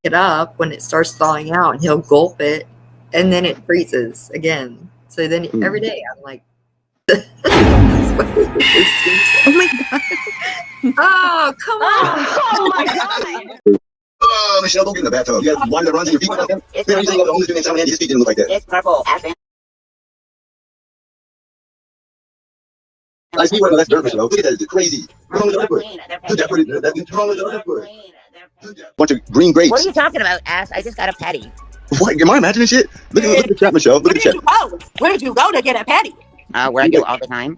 it up when it starts thawing out, and he'll gulp it, and then it freezes again. So then every day I'm like, that's what it seems like. Oh my god. Oh, come on. Oh my god. Oh, Michelle, don't get in the bathtub. You got wine that runs in your feet like that? It's Man, you think I'm the only dude in town, and his feet didn't look like that. It's purple. Aspen. I see where that's dirt, Michelle. Look at that. It's crazy. What's wrong with the They're leopard? green. They're Dude, that green. pretty. That's wrong with the They're leopard. green. Bunch of green grapes. What are you talking about, ass? I just got a patty. What? Am I imagining shit? Look at the chat, Michelle. Look Where at the did chat. you go? Where did you go to get a patty? Where I go all the time.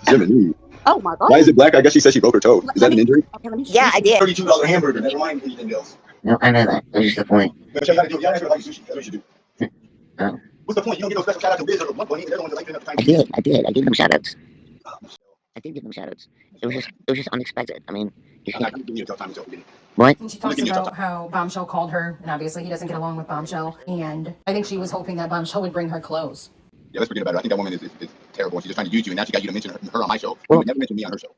Jiminy. Oh my god. Why is it black? I guess she said she broke her toe. Is that an injury? Okay, let me Yeah, I did. $32 hamburger. Never mind anything else. No, I know that. That's just the point. Michelle, you gotta do. You gotta ask her like sushi. That's what you should do. Oh. What's the point? You don't get no special shout out to Biz or One Bunny. They're the ones that like enough time. I did. I gave them shout outs. Oh, Michelle. I did give them shout outs. It was just unexpected. I mean, you I'm not can't. giving you a tough time, Michelle. What? And she talks about how Bombshell called her, and obviously he doesn't get along with Bombshell. And I think she was hoping that Bombshell would bring her clothes. Yeah, let's forget about it. I think that woman is terrible. She's just trying to use you, and now she got you to mention her on my show. Well, You never mentioned me on her show.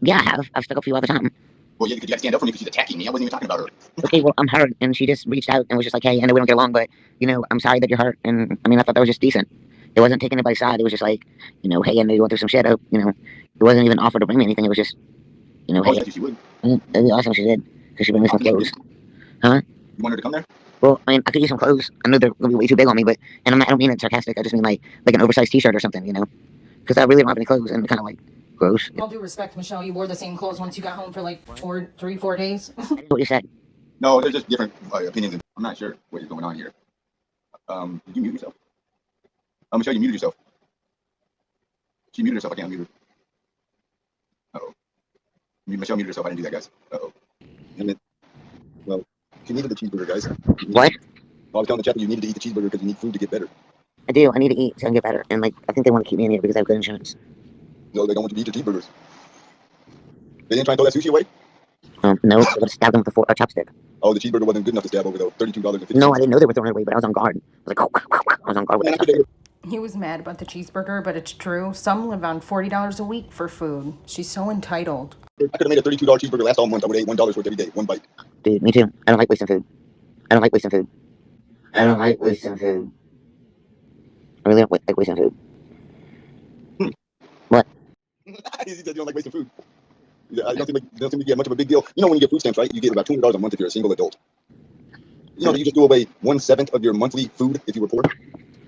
Yeah, I have. I've stuck up for you all the time. Well, yeah, because you got to stand up for me because she's attacking me. I wasn't even talking about her. Okay, well, I'm hurt, and she just reached out and was just like, hey, I know we don't get along, but, I'm sorry that you're hurt. And, I thought that was just decent. It wasn't taking it by side. It was just like, hey, I know you went through some shit. It wasn't even offered to bring me anything. It was just, Oh, hey. yeah, she would. That'd be awesome if she did, because she bring me some clothes. Huh? You want her to come there? Well, I could use some clothes. I know they're going to be way too big on me, but, and I don't mean it sarcastic. I just mean like an oversized t-shirt or something, because I really don't have any clothes, and kind of like, gross. All due respect, Michelle, you wore the same clothes once you got home for like 4 days. I didn't know what you said. No, there's just different opinions. I'm not sure what is going on here. Did you mute yourself? Michelle, you muted yourself. She muted herself. I can't unmute her. Uh-oh. Michelle muted herself. I didn't do that, guys. Uh-oh. And then, well, she needed the cheeseburger, guys. What? I was telling the chat that you needed to eat the cheeseburger because you need food to get better. I do. I need to eat so I can get better. And, I think they want to keep me in here because I have good insurance. No, they don't want you to eat your cheeseburgers. They didn't try and throw that sushi away? No, I got to stab them with a chopstick. Oh, the cheeseburger wasn't good enough to stab over, though. $32.50. No, I didn't know they were throwing it away, but I was on guard. I was like, I was on guard with that chopstick. He was mad about the cheeseburger, but it's true. Some live on $40 a week for food. She's so entitled. I could have made a $32 cheeseburger last all month. I would have ate $1 worth every day, one bite. Dude, me too. I don't like wasting food. I don't like wasting food. I don't like wasting food. I really don't like wasting food. What? He said you don't like wasting food. Yeah, I don't think we get much of a big deal. When you get food stamps, right? You get about $200 a month if you're a single adult. You just do away 1/7 of your monthly food if you were poor.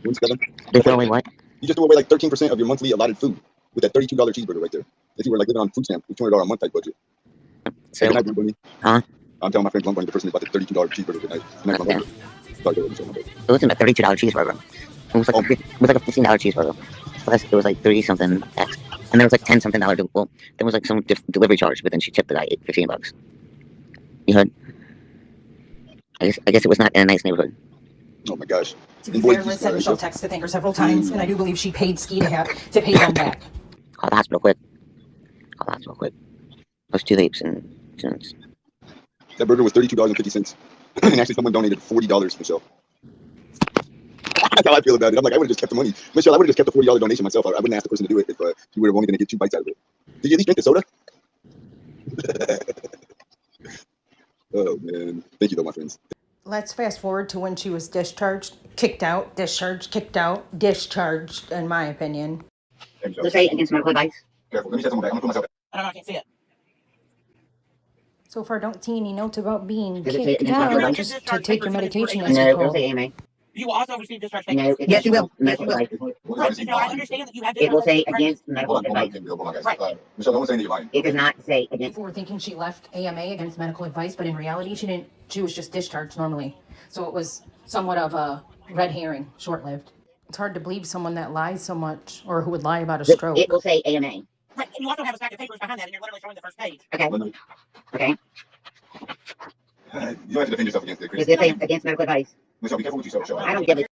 1/7. They throw away what? You just do away like 13% of your monthly allotted food with that $32 cheeseburger right there. If you were living on food stamps with $200 a month type budget. So, good night, Blum Bunny. Huh? I'm telling my friend Blum Bunny the person who bought the $32 cheeseburger good night. Okay. Sorry, go ahead, It wasn't a $32 cheeseburger. It was like a $15 cheeseburger. Plus, it was like 30 something X. And there was like 10 something dollar. Well, there was like some delivery charge, but then she tipped the guy $15. You heard? I guess it was not in a nice neighborhood. Oh my gosh. To be fair, Liz said Michelle texted to thank her several times, and I do believe she paid Ski to pay them back. Call the hospital quick. Those 2 leaps and tunes. That burger was $32.50. And actually someone donated $40, Michelle. That's how I feel about it. I'm like, I would have just kept the money. Michelle, I would have just kept the $40 donation myself. I wouldn't ask the person to do it if you were only going to get 2 bites out of it. Did you at least drink the soda? Oh, man. Thank you, though, my friends. Let's fast forward to when she was discharged, kicked out, discharged, in my opinion. Let's say against medical advice. Careful. Let me set someone back. I'm going to put myself back. I don't know, I can't see it. So far, don't see any notes about being Does it say kicked against medical out, advice? just to take your medication as No, you it'll go. say AMA. You will also receive discharge No, papers. yes, you will. Yes, Medical you will. advice. Right, now I understand that you have It will say discharge against medical Hold on, advice. guys. Michelle, no one's saying that you're lying. It does not say against. People were thinking she left AMA against medical advice, but in reality, she didn't. She was just discharged normally. So it was somewhat of a red herring, short-lived. It's hard to believe someone that lies so much, or who would lie about a stroke. It will say AMA. Right, and you also have a stack of papers behind that, and you're literally showing the first page. Okay. Okay. You don't have to defend yourself against it, Chris. Does it say against medical advice? Michelle, be careful what you say, Michelle. I don't give it.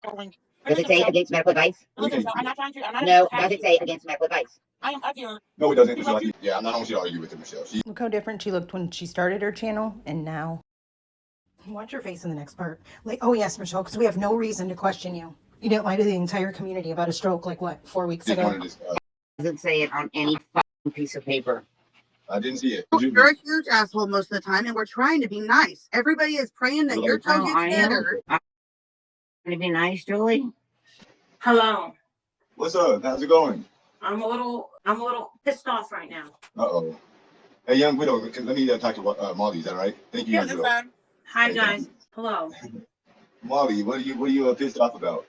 Does it say against medical advice? Listen, I'm not trying to. I'm not. No. Does it say against medical advice? I am up here. No, it doesn't. Michelle, yeah, I'm not going to argue with it, Michelle. Look how different she looked when she started her channel, and now. Watch your face in the next part. Like, oh yes, Michelle, because we have no reason to question you. You didn't lie to the entire community about a stroke, like what, 4 weeks ago? Just Doesn't say it on any fucking piece of paper. I didn't see it. You're a huge asshole most of the time, and we're trying to be nice. Everybody is praying that your toe gets better. I'm gonna be nice, Julie. Hello. What's up? How's it going? I'm a little pissed off right now. Uh-oh. Hey, young widow, let me talk to Molly. Is that all right? Thank you, Yeah, young that's widow. fine. Hi Hey, guys. Hello. Molly, what are you pissed off about?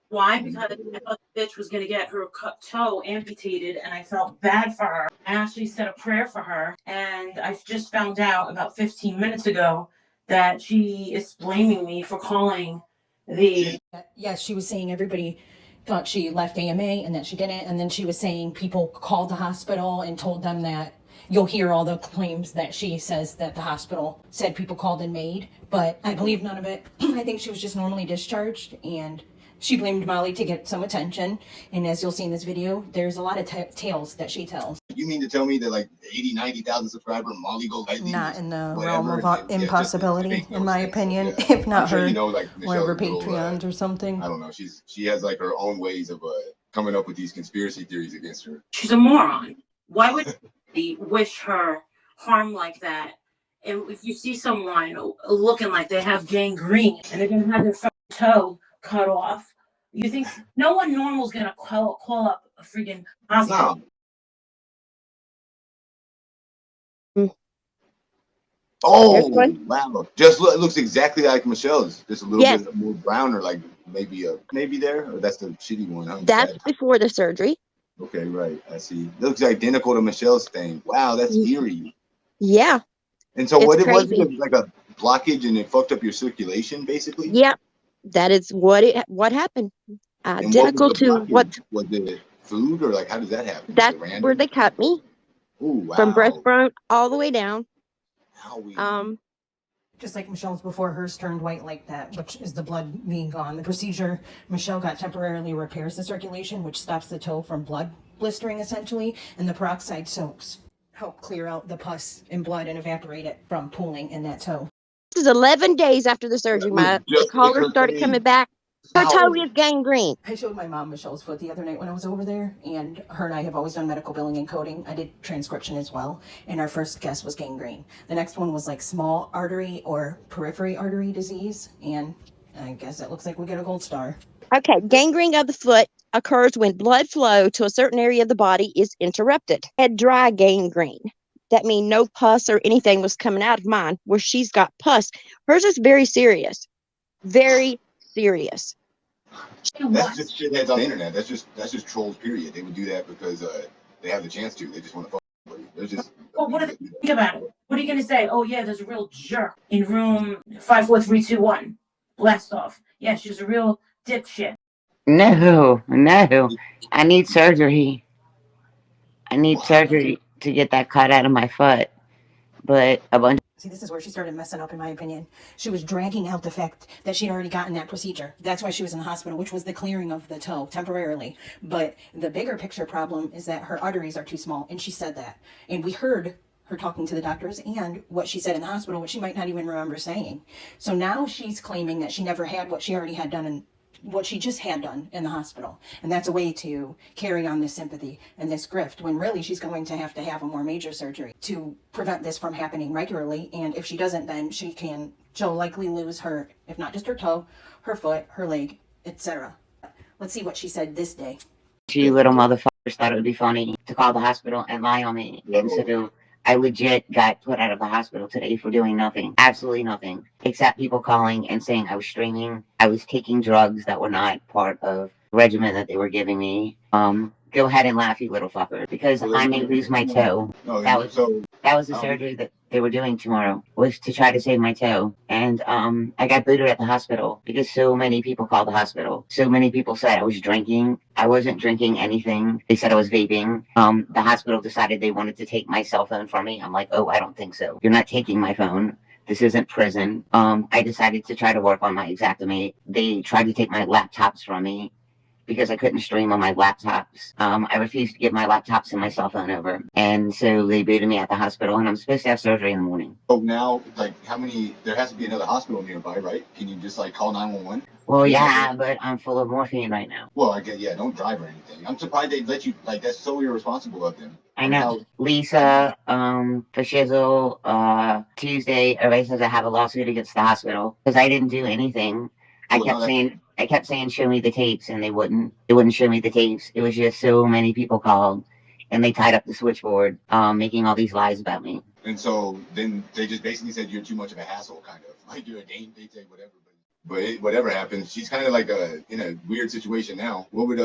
Why? Because I thought the bitch was gonna get her toe amputated, and I felt bad for her. I actually said a prayer for her, and I just found out about 15 minutes ago that she is blaming me for calling the. Yes, she was saying everybody thought she left AMA and that she didn't. And then she was saying people called the hospital and told them that you'll hear all the claims that she says that the hospital said people called and made. But I believe none of it. I think she was just normally discharged, and she blamed Molly to get some attention. And as you'll see in this video, there's a lot of tales that she tells. You mean to tell me that like 80, 90,000 subscriber Molly Go Lightly? Not in the whatever, realm of impossibility, in my opinion, Yeah. if not I'm sure her, you know, like, whatever Michelle's little, Patreons or something. I don't know. She has like her own ways of coming up with these conspiracy theories against her. She's a moron. Why would he wish her harm like that? And if you see someone looking like they have gangrene and they're gonna have their fucking toe cut off, you think no one normal is gonna call up a freaking hospital? No. Oh wow! Just it looks exactly like Michelle's. Just a little bit more brown, or like maybe there. Or that's the shitty one. Huh? That's before the surgery. Okay, right. I see. It looks identical to Michelle's thing. Wow, that's eerie. Yeah. And so what crazy. It was like a blockage, and it fucked up your circulation, basically. Yeah, that is what happened. Identical to what was it? Food, or like how does that happen? That's where they cut me. Ooh, wow. From breastbone all the way down. Just like Michelle's before, hers turned white like that, which is the blood being gone. The procedure Michelle got temporarily repairs the circulation, which stops the toe from blood blistering essentially, and the peroxide soaks help clear out the pus and blood and evaporate it from pooling in that toe. This is 11 days after the surgery. The collar started coming back. Her toe is gangrene. I showed my mom Michelle's foot the other night when I was over there, and her and I have always done medical billing and coding. I did transcription as well, and our first guess was gangrene. The next one was like small artery or periphery artery disease, and I guess it looks like we get a gold star. Okay, gangrene of the foot occurs when blood flow to a certain area of the body is interrupted. Had dry gangrene. That means no pus or anything was coming out of mine, where she's got pus. Hers is very serious. Very serious. That's just shitheads on the internet. That's just trolls. Period. They would do that because they have the chance to. They just want to fuck somebody. They're just. Well, what do they think about it? What are you gonna say? Oh yeah, there's a real jerk in room 54321. Blast off. Yeah, she's a real dipshit. No. I need surgery. I need surgery to get that cut out of my foot. But a bunch. See, this is where she started messing up, in my opinion. She was dragging out the fact that she'd already gotten that procedure. That's why she was in the hospital, which was the clearing of the toe temporarily. But the bigger picture problem is that her arteries are too small, and she said that. And we heard her talking to the doctors and what she said in the hospital, which she might not even remember saying. So now she's claiming that she never had what she already had done and what she just had done in the hospital. And that's a way to carry on this sympathy and this grift, when really she's going to have a more major surgery to prevent this from happening regularly. And if she doesn't, then she'll likely lose her, if not just her toe, her foot, her leg, etc. Let's see what she said this day. You little motherfuckers thought it would be funny to call the hospital and lie on me. And so I legit got put out of the hospital today for doing nothing. Absolutely nothing. Except people calling and saying I was streaming. I was taking drugs that were not part of the regimen that they were giving me. Go ahead and laugh, you little fucker. Because I may lose my toe. That was the surgery that they were doing tomorrow, was to try to save my toe. And I got booted at the hospital because so many people called the hospital. So many people said I was drinking. I wasn't drinking anything. They said I was vaping. The hospital decided they wanted to take my cell phone from me. I'm like, oh, I don't think so. You're not taking my phone. This isn't prison. I decided to try to work on my Xactimate. They tried to take my laptops from me. because I couldn't stream on my laptops. I refused to give my laptops and my cell phone over, and so they booted me at the hospital, and I'm supposed to have surgery in the morning. So now, like, how many? There has to be another hospital nearby, right? Can you just like call 911? Well, yeah, but I'm full of morphine right now. Well, I guess, yeah, don't drive or anything. I'm surprised they let you, like, that's so irresponsible of them. I know. Lisa, for Shizzle, Tuesday, everybody says I have a lawsuit against the hospital because I didn't do anything. I kept saying, show me the tapes, and they wouldn't show me the tapes. It was just so many people called, and they tied up the switchboard, making all these lies about me. And so then they just basically said you're too much of a hassle, kind of. Like, you're a dame, they say whatever. But whatever happens, she's kind of like in a weird situation now. What would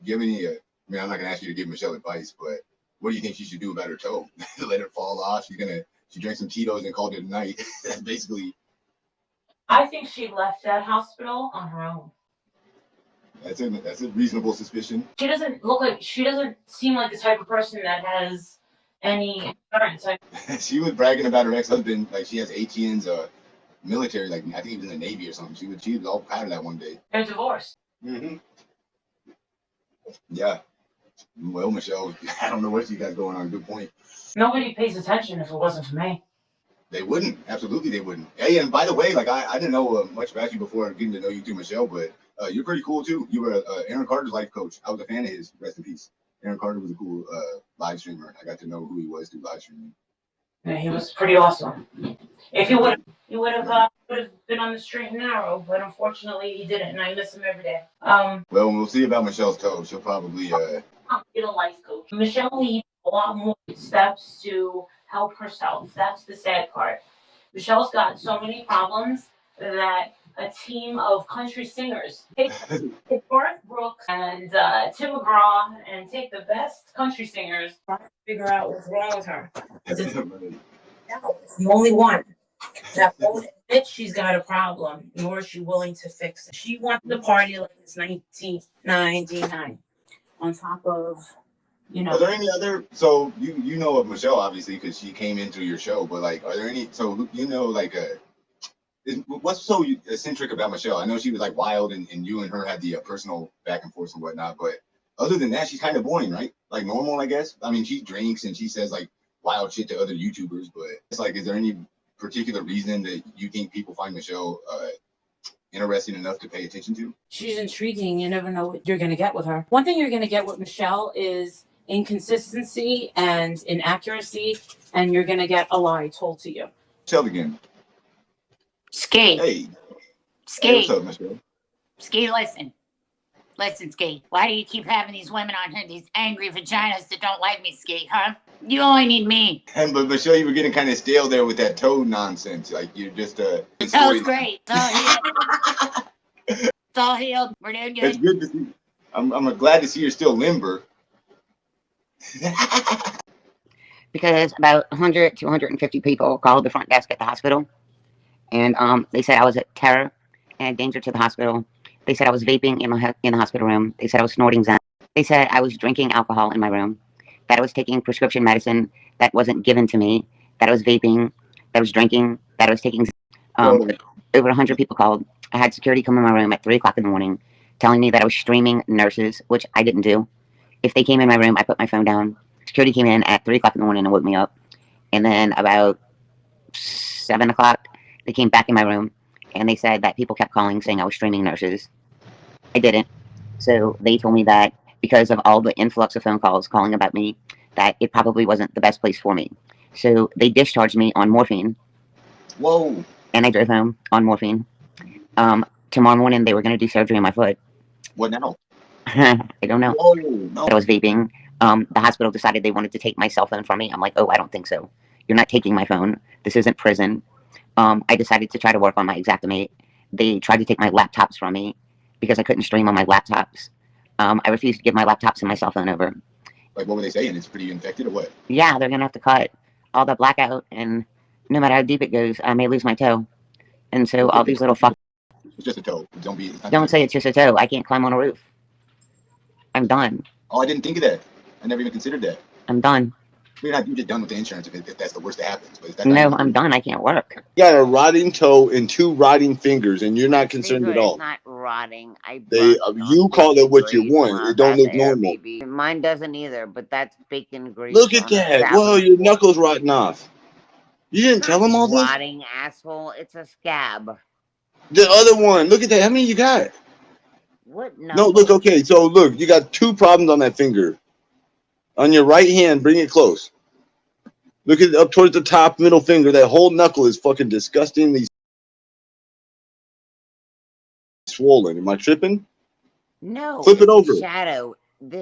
give any? I mean, I'm not gonna ask you to give Michelle advice, but what do you think she should do about her toe? Let it fall off? She drank some Tito's and called it a night. That's basically. I think she left that hospital on her own. That's a reasonable suspicion. She doesn't seem like the type of person that has any insurance. She was bragging about her ex-husband, like she has ATN's military, like I think he was in the Navy or something. She was all proud of that one day. They're divorced. Mm-hmm. Yeah. Well, Michelle, I don't know what you got going on. Good point. Nobody pays attention if it wasn't for me. They wouldn't. Absolutely, they wouldn't. Hey, and by the way, like I didn't know much about you before getting to know you through Michelle, but you're pretty cool too. You were Aaron Carter's life coach. I was a fan of his. Rest in peace. Aaron Carter was a cool live streamer. I got to know who he was through live streaming. Yeah, he was pretty awesome. If he would have been on the straight and narrow, but unfortunately he didn't, and I miss him every day. Well, we'll see about Michelle's toe. She'll probably get a life coach. Michelle needs a lot more steps to help herself. That's the sad part. Michelle's got so many problems that a team of country singers take Garth Brooks and Tim McGraw and take the best country singers to figure out what's wrong with her. It's the only one that won't admit she's got a problem, nor is she willing to fix it. She wants to party like it's 1999 on top of, Are there any other? So you know of Michelle obviously because she came in through your show, but like, are there any? So what's so eccentric about Michelle? I know she was like wild, and you and her had the personal back and forth and whatnot, but other than that, she's kind of boring, right? Like normal, I guess. I mean, she drinks and she says like wild shit to other YouTubers, but it's like, is there any particular reason that you think people find Michelle interesting enough to pay attention to? She's intriguing. You never know what you're going to get with her. One thing you're going to get with Michelle is inconsistency and inaccuracy, and you're going to get a lie told to you. Michelle again. Ski. Hey. Ski. Hey, what's up, Michelle? Ski, listen. Listen, Ski. Why do you keep having these women on here, these angry vaginas that don't like me, Ski, huh? You only need me. But Michelle, you were getting kind of stale there with that toe nonsense. Like you're just The toe's great. It's all healed. It's all healed. We're doing good. It's good to see. I'm glad to see you're still limber. Because about 100 to 150 people called the front desk at the hospital, and they said I was a terror and danger to the hospital. They said I was vaping in the hospital room. They said I was snorting Zen. They said I was drinking alcohol in my room, that I was taking prescription medicine that wasn't given to me, that I was vaping, that I was drinking, that I was taking over 100 people called. I had security come in my room at 3 o'clock in the morning telling me that I was streaming nurses, which I didn't do. If they came in my room, I put my phone down. Security came in at 3 o'clock in the morning and woke me up. And then about 7 o'clock, they came back in my room and they said that people kept calling saying I was streaming nurses. I didn't. So they told me that because of all the influx of phone calls calling about me, that it probably wasn't the best place for me. So they discharged me on morphine. Whoa. And I drove home on morphine. Tomorrow morning, they were going to do surgery on my foot. What now? I don't know. Whoa, no. I was vaping. The hospital decided they wanted to take my cell phone from me. I'm like, oh, I don't think so. You're not taking my phone. This isn't prison. I decided to try to work on my Xactimate. They tried to take my laptops from me because I couldn't stream on my laptops. I refused to give my laptops and my cell phone over. Like, what were they saying? It's pretty infected or what? Yeah, they're going to have to cut all the blackout, and no matter how deep it goes, I may lose my toe. And so all these little fuckers. It's just a toe. Don't say it's just a toe. I can't climb on a roof. I'm done. Oh, I didn't think of that. I never even considered that. I'm done. You're just done with the insurance if that's the worst that happens. But No, I'm done. I can't work. You got a rotting toe and 2 rotting fingers, and you're not concerned at all. It's not rotting. I They, burnt it on you call it bacon what you grease when want. I It was don't at look the normal. Airbnb. Mine doesn't either, but that's bacon grease Look at on a that. Whoa, salad your fork. knuckles rotting off. You didn't tell him all this? Rotting asshole. It's a scab. The other one. Look at that. How many you got? What No, look, knuckles? okay. So look, you got 2 problems on that finger. On your right hand, bring it close. Look at up towards the top middle finger. That whole knuckle is fucking disgustingly swollen. Am I tripping? No, Flip it it's a over. shadow.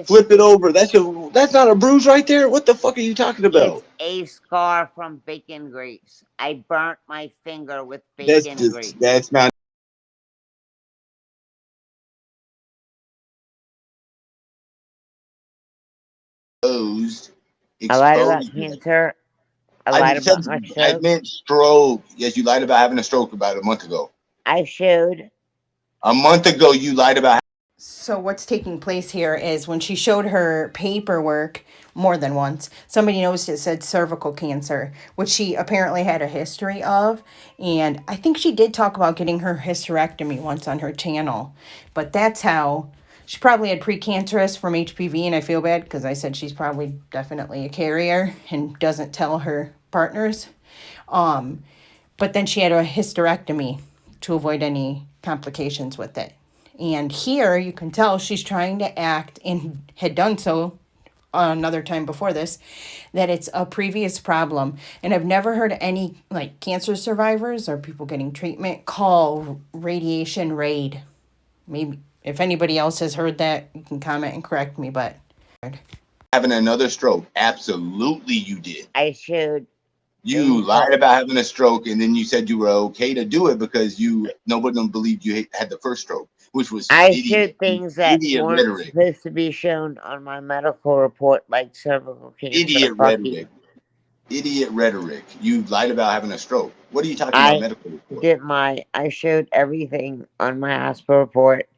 Flip it over. That's not a bruise right there. What the fuck are you talking about? It's a scar from bacon grease. I burnt my finger with bacon grease. That's not exposed. I lied about Exposed. cancer. I I lied about said my I stroke. meant stroke. Yes, you lied about having a stroke about a month ago. I showed. A month ago, you lied about. So what's taking place here is when she showed her paperwork more than once, somebody noticed it said cervical cancer, which she apparently had a history of. And I think she did talk about getting her hysterectomy once on her channel. But that's how she probably had precancerous from HPV. And I feel bad because I said she's probably definitely a carrier and doesn't tell her partners. But then she had a hysterectomy to avoid any complications with it. And here you can tell she's trying to act, and had done so another time before this, that it's a previous problem. And I've never heard any like cancer survivors or people getting treatment call radiation raid. Maybe if anybody else has heard that, you can comment and correct me, but Having another stroke. Absolutely, you did. I showed. You lied about having a stroke, and then you said you were okay to do it because nobody believed you had the first stroke, which was I idiot, showed things that idiot weren't rhetoric. supposed to be shown on my medical report, like cervical cancer. Idiot rhetoric. Idiot rhetoric. You lied about having a stroke. What are you talking about medical report? I showed everything on my hospital report.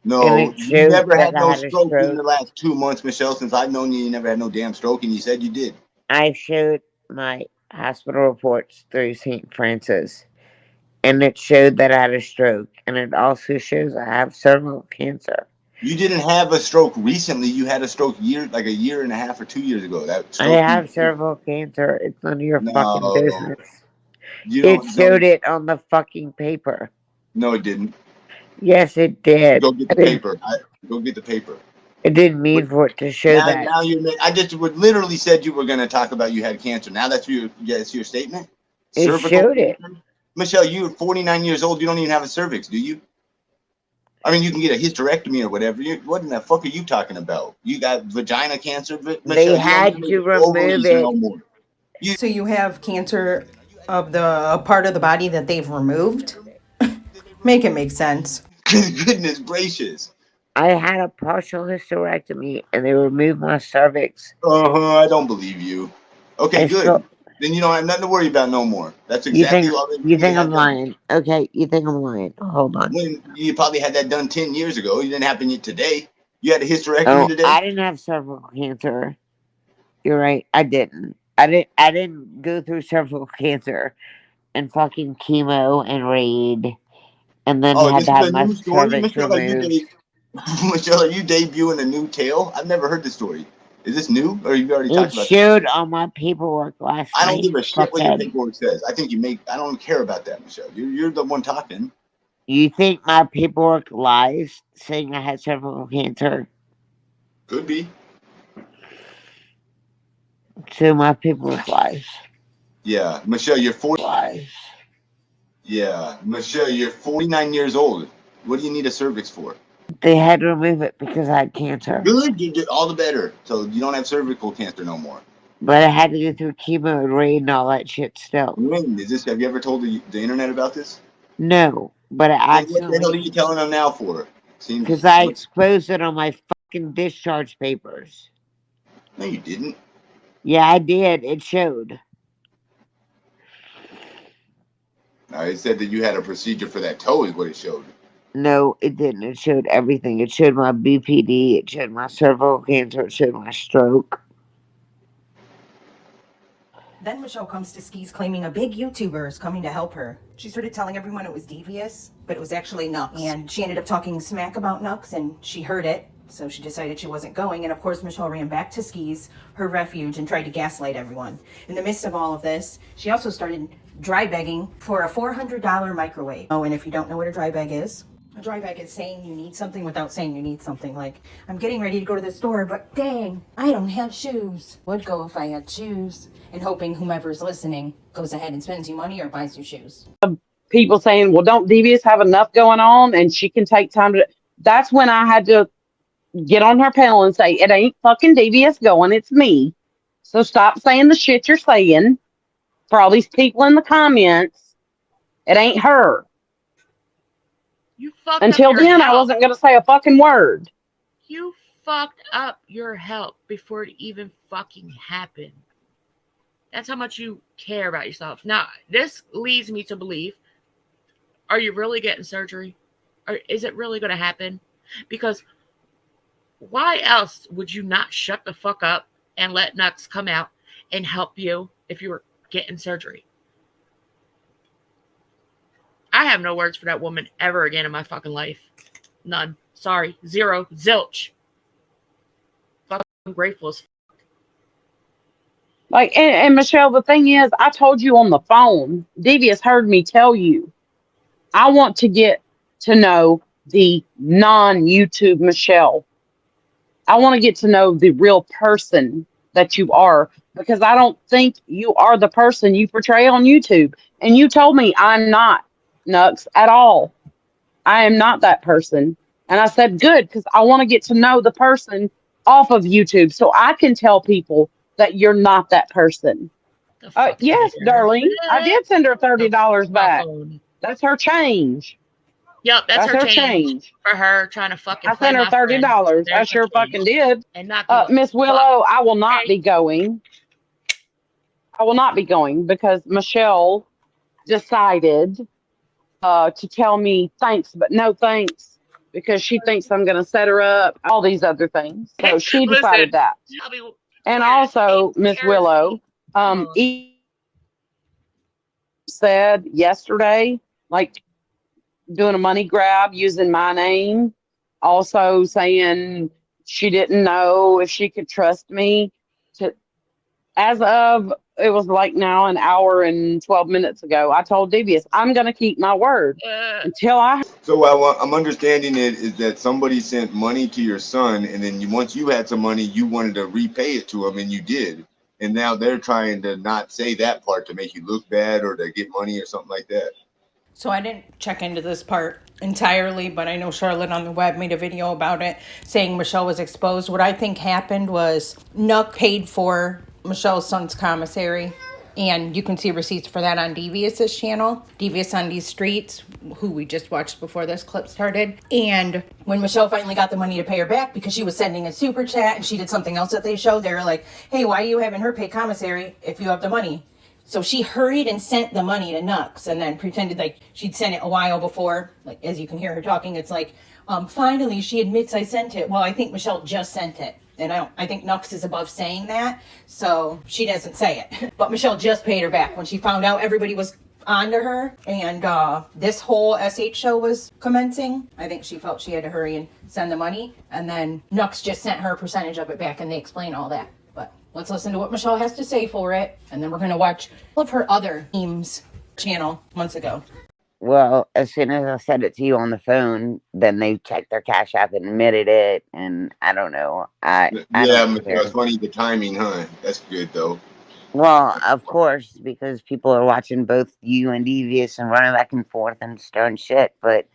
No, it you showed never that had I no had a stroke in stroke. the last 2 months, Michelle. Since I've known you, you never had no damn stroke, and you said you did. I showed my hospital reports through St. Francis, and it showed that I had a stroke, and it also shows I have cervical cancer. You didn't have a stroke recently. You had a stroke like a year and a half or 2 years ago. That stroke. I have cervical cancer. It's none of your fucking business. It showed it on the fucking paper. No, it didn't. Yes, it did. Go get the paper. Go get the paper. It didn't mean for it to show that. Now I just literally said you were going to talk about you had cancer. Now that's your statement. It showed it. Michelle, you're 49 years old. You don't even have a cervix, do you? I mean, you can get a hysterectomy or whatever. What in the fuck are you talking about? You got vagina cancer? Michelle, they had to remove it. No more. So you have cancer of the part of the body that they've removed? Make it make sense. Goodness gracious. I had a partial hysterectomy and they removed my cervix. I don't believe you. Okay, good. Then you don't have nothing to worry about no more. That's exactly what you think I'm lying. Okay, you think I'm lying. Hold on. When you probably had that done 10 years ago. It didn't happen yet today. You had a hysterectomy today? I didn't have cervical cancer. You're right. I didn't. I didn't go through cervical cancer and fucking chemo and raid and then had to have my cervix removed. Michelle, are you debuting a new tale? I've never heard this story. Is this new, or you already talked about it? It showed on my paperwork last night. I don't give a shit what your paperwork says. I think I don't care about that, Michelle. You're the one talking. You think my paperwork lies saying I had cervical cancer? Could be. So my paperwork lies. Yeah, Michelle, you're 40. Lies. Yeah, Michelle, you're 49 years old. What do you need a cervix for? They had to remove it because I had cancer. Good, you did all the better. So you don't have cervical cancer no more. But I had to go through chemo and raid and all that shit still. Have you ever told the internet about this? No, but I accidentally. What the hell are you telling them now for? Because I exposed it on my fucking discharge papers. No, you didn't. Yeah, I did. It showed. It said that you had a procedure for that toe is what it showed. No, it didn't. It showed everything. It showed my BPD. It showed my cervical cancer. It showed my stroke. Then Michelle comes to Skis claiming a big YouTuber is coming to help her. She started telling everyone it was Devious, but it was actually Nux. And she ended up talking smack about Nux, and she heard it, so she decided she wasn't going. And of course, Michelle ran back to Skis, her refuge, and tried to gaslight everyone. In the midst of all of this, she also started dry begging for a $400 microwave. Oh, and if you don't know what a dry beg is, a dry bag is saying you need something without saying you need something. Like, I'm getting ready to go to the store, but dang, I don't have shoes. Would go if I had shoes. And hoping whomever's listening goes ahead and spends you money or buys you shoes. People saying, well, don't Devious have enough going on and she can take time to... That's when I had to get on her panel and say, it ain't fucking Devious going, it's me. So stop saying the shit you're saying. For all these people in the comments, it ain't her. You fucked Until up your then, health. I wasn't going to say a fucking word. You fucked up your health before it even fucking happened. That's how much you care about yourself. Now, this leads me to believe, are you really getting surgery? Or is it really going to happen? Because why else would you not shut the fuck up and let Nux come out and help you if you were getting surgery? I have no words for that woman ever again in my fucking life. None. Sorry. Zero. Zilch. Fucking grateful as fuck. Like, and Michelle, the thing is, I told you on the phone, Devious heard me tell you, I want to get to know the non-YouTube Michelle. I want to get to know the real person that you are, because I don't think you are the person you portray on YouTube. And you told me I'm not, Nux, at all. I am not that person. And I said, good, because I want to get to know the person off of YouTube so I can tell people that you're not that person. Yes, darling. I did send her $30 back. That's her change. Yep, that's her change for her trying to fucking. I sent her $30. I sure fucking did. And not Miss Willow, I will not be going. I will not be going because Michelle decided to tell me thanks, but no thanks, because she thinks I'm going to set her up, all these other things. So she decided that. And also, Miss Willow, said yesterday, like, doing a money grab using my name, also saying she didn't know if she could trust me. As of, it was like now an hour and 12 minutes ago, I told Devious, I'm going to keep my word until I... So I'm understanding it is that somebody sent money to your son, and then once you had some money, you wanted to repay it to him, and you did. And now they're trying to not say that part to make you look bad or to get money or something like that. So I didn't check into this part entirely, but I know Charlotte on the web made a video about it saying Michelle was exposed. What I think happened was Nuck paid for Michelle's son's commissary, and you can see receipts for that on Devious's channel, Devious on Dez Streetz, who we just watched before this clip started. And when Michelle finally got the money to pay her back, because she was sending a super chat and she did something else that they showed, they were like, hey, why are you having her pay commissary if you have the money? So she hurried and sent the money to Nux and then pretended like she'd sent it a while before. Like, as you can hear her talking, it's like, finally she admits I sent it. Well, I think Michelle just sent it. And I think Nux is above saying that, so she doesn't say it. But Michelle just paid her back when she found out everybody was onto her and this whole SH show was commencing. I think she felt she had to hurry and send the money. And then Nux just sent her a percentage of it back, and they explain all that. But let's listen to what Michelle has to say for it, and then we're going to watch all of her other team's channel months ago. Well, as soon as I said it to you on the phone, then they checked their Cash App and admitted it, and I don't know. I don't care. It's funny, the timing, huh? That's good, though. Well, of course, because people are watching both you and Devious and running back and forth and stirring shit. But,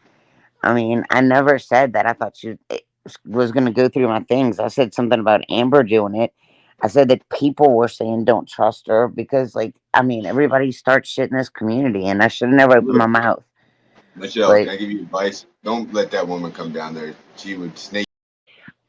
I mean, I never said that I thought she was going to go through my things. I said something about Amber doing it. I said that people were saying don't trust her because, like, I mean, everybody starts shit in this community, and I should have never opened my mouth. Michelle, Like, can I give you advice? Don't let that woman come down there. She would snake.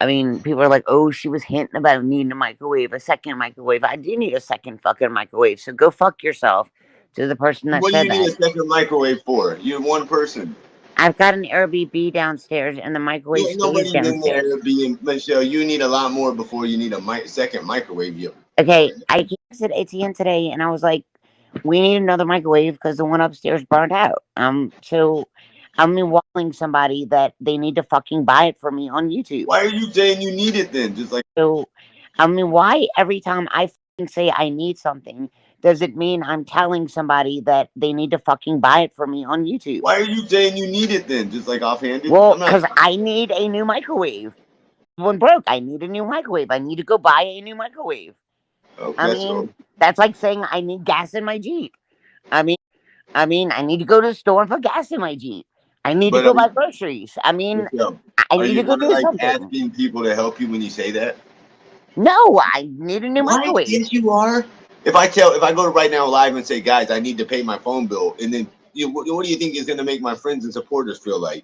I mean, people are like, oh, she was hinting about needing a microwave, a second microwave. I do need a second fucking microwave, so go fuck yourself to the person that What do said you need that. a second microwave for? You're one person. I've got an Airbnb downstairs, and the microwave stays Nobody's in downstairs. there being, Michelle, you need a lot more before you need a second microwave. Okay, I texted Etienne today, and I was like, "We need another microwave because the one upstairs burned out." So I'm warning somebody that they need to fucking buy it for me on YouTube. Why are you saying you need it then? Just like So, why every time I fucking say I need something, does it mean I'm telling somebody that they need to fucking buy it for me on YouTube? why are you saying you need it then? Just like offhanded. Well, I'm not. because I need a new microwave. One broke. I need a new microwave. I need to go buy a new microwave. Okay, so That's like saying I need gas in my Jeep. I mean, I need to go to the store and put gas in my Jeep. I need to but go buy groceries. I Michelle, are need you to go kind of do like something. asking people to help you when you say that? No, I need a new microwave. Yes, you are. If I go right now live and say, guys, I need to pay my phone bill, and then what do you think is going to make my friends and supporters feel like?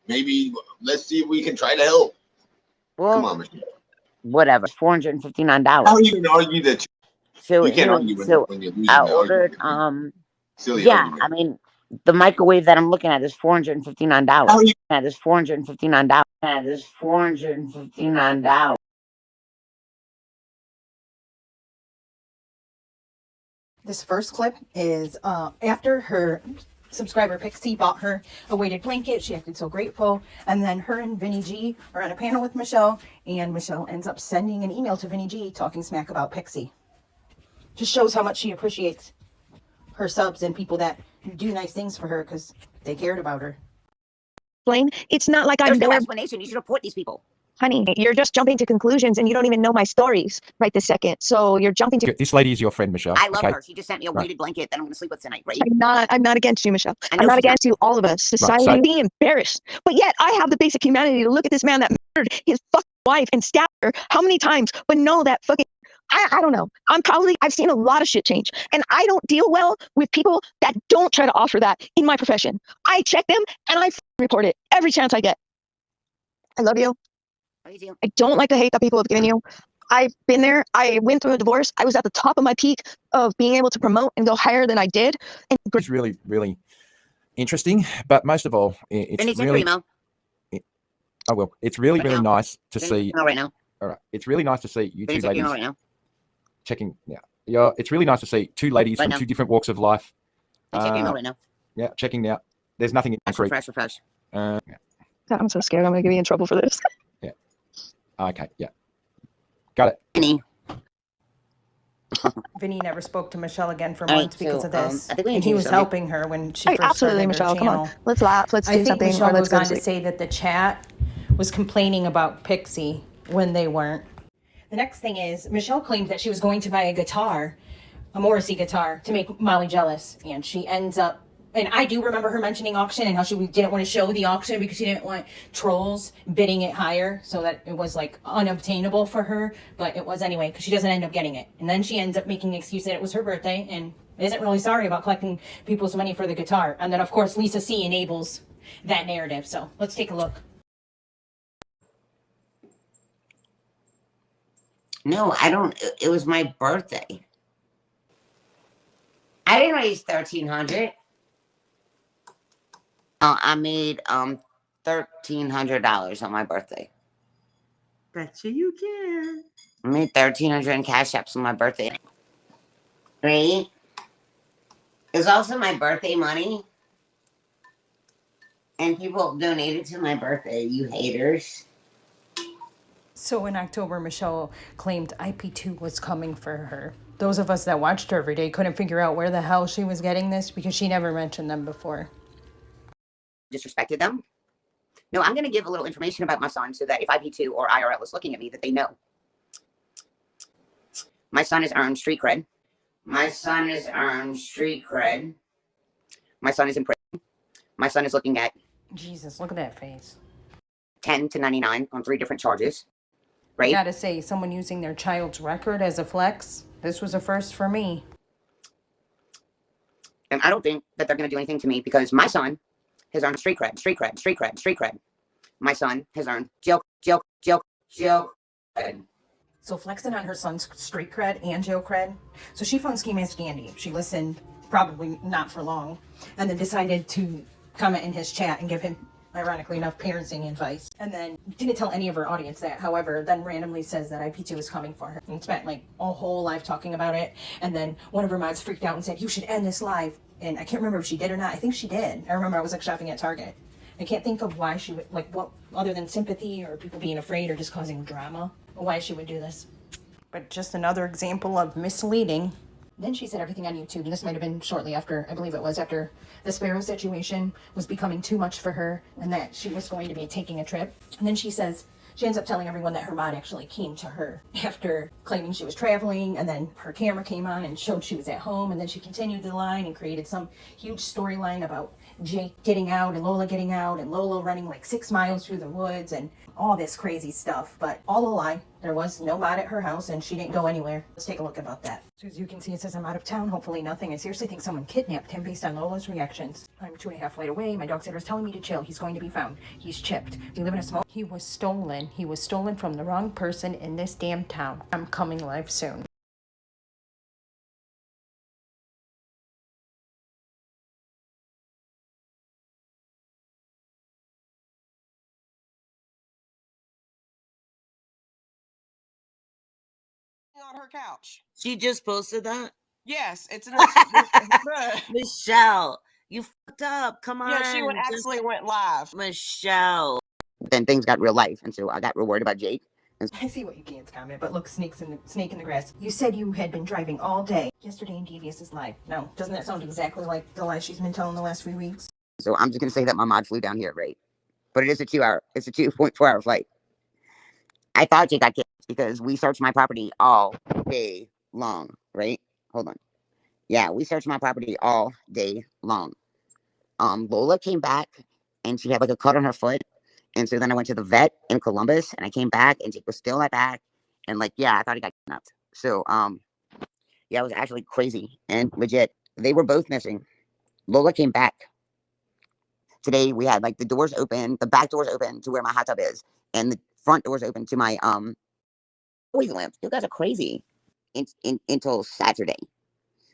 Maybe let's see if we can try to help. Well, come on, Michelle. Whatever. $459. How are you going to argue that? So you can't anyway, argue when you're losing. I ordered silly yeah, argument. I mean the microwave that I'm looking at is $459. How are you? That is $459. That is $459. This first clip is after her subscriber Pixie bought her a weighted blanket. She acted so grateful. And then her and Vinny G are on a panel with Michelle, and Michelle ends up sending an email to Vinny G talking smack about Pixie. Just shows how much she appreciates her subs and people that do nice things for her because they cared about her. It's not like There's no explanation. You should report these people. Honey, you're just jumping to conclusions and you don't even know my stories right this second. So you're jumping to. This lady is your friend, Michelle. I love her. She just sent me a weighted blanket that I'm going to sleep with tonight, right? I'm not against you, Michelle. I'm not against you, all of us. Society being embarrassed. But yet I have the basic humanity to look at this man that murdered his fucking wife and stabbed her how many times, but know that fucking I don't know. I've seen a lot of shit change. And I don't deal well with people that don't try to offer that in my profession. I check them and I report it every chance I get. I love you. I don't like the hate that people have given you. I've been there. I went through a divorce. I was at the top of my peak of being able to promote and go higher than I did. And it's really, really interesting. But most of all, it's really. It's really, really nice to see. Right now. All right. It's really nice to see you two ladies checking now. Yeah, it's really nice to see two ladies from two different walks of life. Checking right now. Yeah, checking now. There's nothing in concrete. Refresh. God, I'm so scared. I'm going to get me in trouble for this. Yeah. Okay. Yeah. Got it. Vinny never spoke to Michelle again for months because of this. And he was helping her when she first started her Michelle, channel. Come on. Let's laugh. Let's do something. Michelle goes on to say that the chat was complaining about Pixie when they weren't. The next thing is Michelle claimed that she was going to buy a guitar, a Morrissey guitar, to make Molly jealous. And she ends up, and I do remember her mentioning auction and how she didn't want to show the auction because she didn't want trolls bidding it higher so that it was like unobtainable for her. But it was anyway because she doesn't end up getting it. And then she ends up making an excuse that it was her birthday and isn't really sorry about collecting people's money for the guitar. And then, of course, Lisa C enables that narrative. So let's take a look. No, I don't. It was my birthday. I didn't raise $1,300. I made $1,300 on my birthday. Betcha you can. I made $1,300 in cash apps on my birthday. Right? It's also my birthday money. And people donated to my birthday, you haters. So in October, Michelle claimed IP2 was coming for her. Those of us that watched her every day couldn't figure out where the hell she was getting this because she never mentioned them before. Disrespected them? No, I'm going to give a little information about my son so that if IP2 or IRL is looking at me, that they know. My son has earned street cred. My son has earned street cred. My son is in prison. My son is looking at... Jesus, look at that face. 10 to 99 on 3 different charges. Right? I gotta say, someone using their child's record as a flex, this was a first for me. And I don't think that they're going to do anything to me because my son has earned street cred. My son has earned jail cred. So flexing on her son's street cred and jail cred. So she found Skimask Andy. She listened, probably not for long, and then decided to comment in his chat and give him ironically enough, parenting advice. And then didn't tell any of her audience that. However, then randomly says that IP2 is coming for her. And spent like a whole live talking about it. And then one of her mods freaked out and said, you should end this live. And I can't remember if she did or not. I think she did. I remember I was like shopping at Target. I can't think of why she would, like, what other than sympathy or people being afraid or just causing drama, why she would do this. But just another example of misleading. Then she said everything on YouTube, and this might have been shortly after, I believe it was after the Sparrow situation was becoming too much for her and that she was going to be taking a trip. And then she says, she ends up telling everyone that her mod actually came to her after claiming she was traveling, and then her camera came on and showed she was at home, and then she continued the line and created some huge storyline about Jake getting out and Lola getting out and Lola running like 6 miles through the woods and all this crazy stuff. But all a lie. There was no mod at her house and she didn't go anywhere. Let's take a look about that. So as you can see, it says I'm out of town. Hopefully nothing. I seriously think someone kidnapped him based on Lola's reactions. I'm 2.5 flight away. My dog sitter is telling me to chill. He's going to be found. He's chipped. We live in a small... He was stolen. He was stolen from the wrong person in this damn town. I'm coming live soon. On her couch. She just posted that? Yes, it's Michelle, you fucked up. Come on. Yeah, she actually went live. Michelle. Then things got real life, and so I got real worried about Jake. I see what you can't comment, but look, snake in the grass. You said you had been driving all day yesterday in Devious's live. No, doesn't that sound exactly like the lie she's been telling the last few weeks? So I'm just gonna say that my mod flew down here, right? But it is a 2.4 hour flight. I thought Jake got kidnapped because we searched my property all day long, right? Hold on. Yeah, we searched my property all day long. Lola came back and she had like a cut on her foot. And so then I went to the vet in Columbus and I came back and Jake was still in my back. And like, yeah, I thought he got kidnapped. So, yeah, it was actually crazy and legit. They were both missing. Lola came back. Today we had like the doors open, the back doors open to where my hot tub is. And the front doors open to my always lamps. You guys are crazy until Saturday.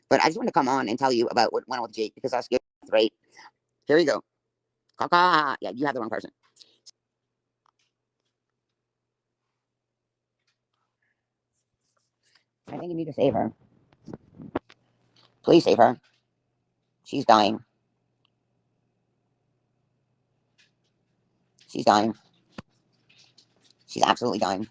But I just want to come on and tell you about what went on with Jake because I was scared, right? Here we go. Yeah, you have the wrong person. I think you need to save her. Please save her. She's dying. She's dying. She's absolutely dying.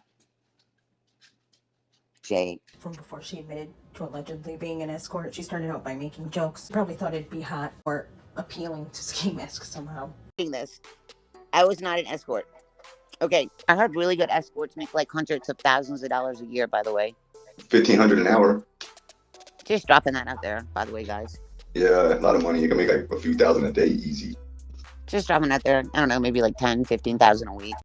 Jake. From before she admitted to allegedly being an escort, she started out by making jokes. Probably thought it'd be hot or appealing to Skimask somehow. This. I was not an escort. Okay, I heard really good escorts make like hundreds of thousands of dollars a year, by the way. $1,500 an hour. Just dropping that out there, by the way, guys. Yeah, a lot of money. You can make like a few thousand a day easy. Just dropping out there. I don't know, maybe like 10, 15,000 a week.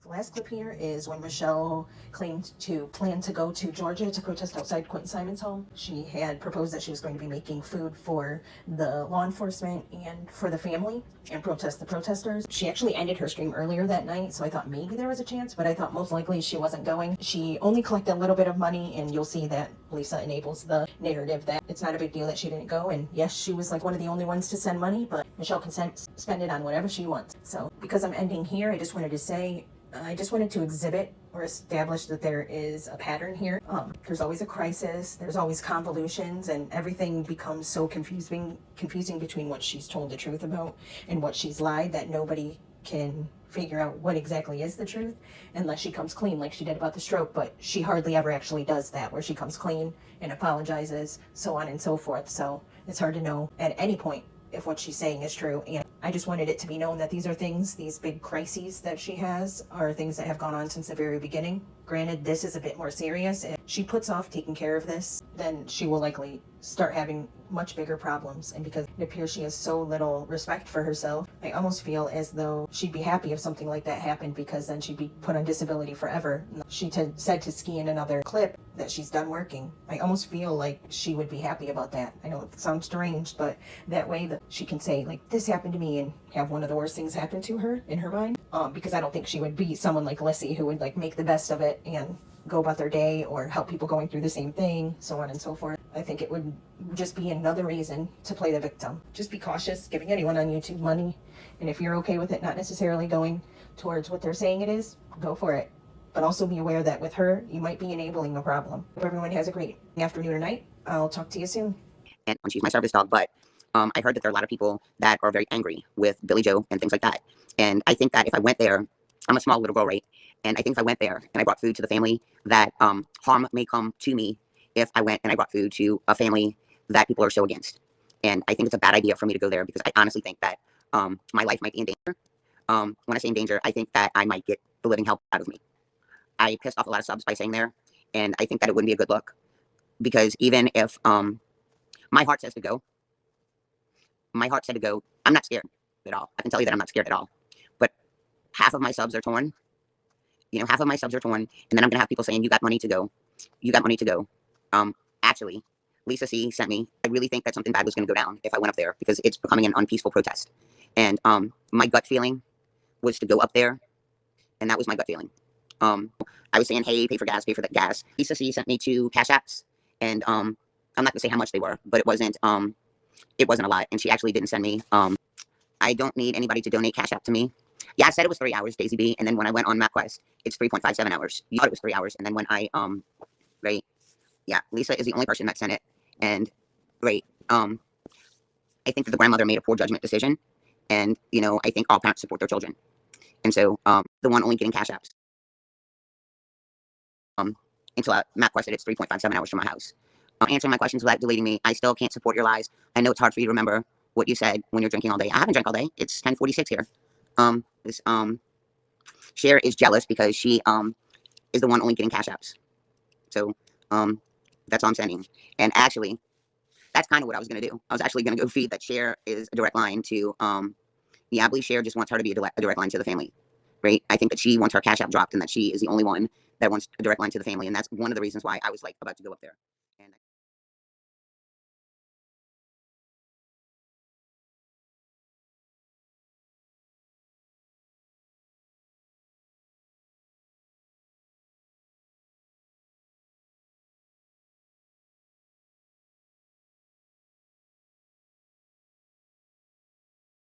The last clip here is when Michelle claimed to plan to go to Georgia to protest outside Quentin Simon's home. She had proposed that she was going to be making food for the law enforcement and for the family and protest the protesters. She actually ended her stream earlier that night, so I thought maybe there was a chance, but I thought most likely she wasn't going. She only collected a little bit of money, and you'll see that Lisa enables the narrative that it's not a big deal that she didn't go. And yes, she was like one of the only ones to send money, but Michelle can spend it on whatever she wants. So because I'm ending here, I just wanted to say, I just wanted to exhibit or establish that there is a pattern here. There's always a crisis, there's always convolutions, and everything becomes so confusing between what she's told the truth about and what she's lied that nobody can figure out what exactly is the truth unless she comes clean like she did about the stroke. But she hardly ever actually does that, where she comes clean and apologizes, so on and so forth. So it's hard to know at any point if what she's saying is true. And I just wanted it to be known that these are things, these big crises that she has are things that have gone on since the very beginning. Granted, this is a bit more serious. If she puts off taking care of this, then she will likely start having much bigger problems. And because it appears she has so little respect for herself, I almost feel as though she'd be happy if something like that happened, because then she'd be put on disability forever. She said to Ski in another clip that she's done working. I almost feel like she would be happy about that. I know it sounds strange, but that way that she can say, like, this happened to me, and have one of the worst things happen to her in her mind. Because I don't think she would be someone like Lissy who would like make the best of it and go about their day or help people going through the same thing, so on and so forth. I think it would just be another reason to play the victim. Just be cautious giving anyone on YouTube money. And if you're okay with it not necessarily going towards what they're saying it is, go for it. But also be aware that with her, you might be enabling a problem. Hope everyone has a great afternoon or night. I'll talk to you soon. And she's my service dog, but I heard that there are a lot of people that are very angry with Billy Joe and things like that. And I think that if I went there, I'm a small little girl, right? And I think if I went there and I brought food to the family, that harm may come to me if I went and I brought food to a family that people are so against. And I think it's a bad idea for me to go there because I honestly think that my life might be in danger. When I say in danger, I think that I might get the living hell out of me. I pissed off a lot of subs by saying there, and I think that it wouldn't be a good look because even if my heart says to go, my heart said to go, I'm not scared at all. I can tell you that I'm not scared at all. But half of my subs are torn. You know, half of my subs are torn, and then I'm gonna have people saying, "You got money to go. You got money to go." Actually, Lisa C sent me. I really think that something bad was gonna go down if I went up there because it's becoming an unpeaceful protest. And my gut feeling was to go up there, and that was my gut feeling. I was saying, "Hey, pay for gas, pay for that gas." Lisa C sent me 2 cash apps, and I'm not gonna say how much they were, but it wasn't a lot. And she actually didn't send me. I don't need anybody to donate cash app to me. Yeah, I said it was 3 hours, Daisy B, and then when I went on MapQuest, it's 3.57 hours. You thought it was 3 hours, and then when I right, yeah, Lisa is the only person that sent it, and right, I think that the grandmother made a poor judgment decision, and you know, I think all parents support their children, and so the one only getting cash apps until MapQuest said it's 3.57 hours from my house. Answering my questions without deleting me. I still can't support your lies. I know it's hard for you to remember what you said when you're drinking all day. I haven't drank all day. It's 10:46 here. This Cher is jealous because she is the one only getting cash apps. So that's all I'm saying. And actually, that's kind of what I was gonna do. I was actually gonna go feed that Cher is a direct line to yeah, I believe Cher just wants her to be a direct line to the family. Right? I think that she wants her cash app dropped and that she is the only one that wants a direct line to the family, and that's one of the reasons why I was like about to go up there.